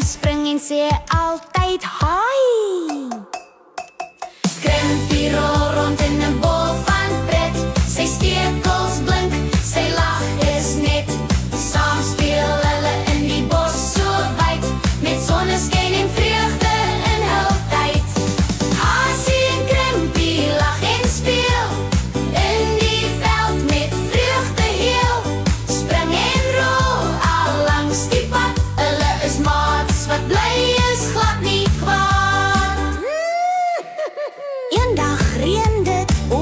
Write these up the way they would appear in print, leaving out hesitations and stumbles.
spring en sê altyd hi. Krimpie rol rond in 'n bol van pret. Sy stekels blink, sy lag is net. Saam speel hulle in die bos so wyd, met sonneskyn en vreugde in hul tyd. Hasie en Krimpie lag en speel in die veld met vreugde heel. Spring en rol al langs die pad, hulle is maats wat bly is, glad nie kwaad. Eendag reën dit, o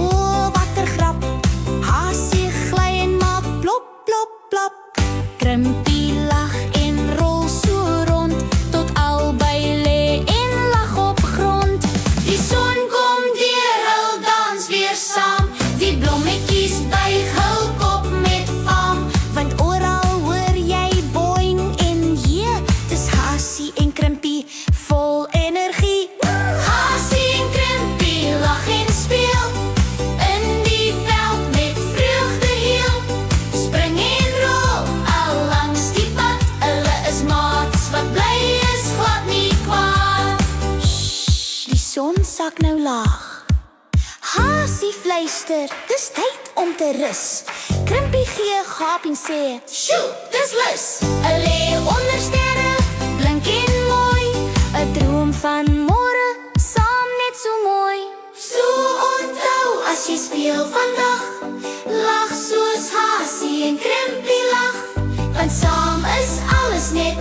wat 'n grap. Hasie gly en maak plop plop plop. Krimpie lag en rol so rond, tot albei lê en lag op grond. Die son kom deur, hul dans weer saam. Die blommetjies buig hul kop met faam, want oral hoor jy boing en jee. Dis Hasie en Krimpie vol energie. Hasie en Krimpie lag en speel in die veld met vreugde heel. Spring en rol al langs die pad, hulle is maats wat bly is, glad nie kwaad. Shh, die son sak nou laag. Hasie fluister, dis tyd om te rus. Krimpie gee gaap en sê, sjoe, dis lus. Lê onder sterre, blink en mooi, 'n droom van môre, saam net so mooi. So onthou as jy speel vandag, lag soos Hasie en Krimpie lag, want saam is alles net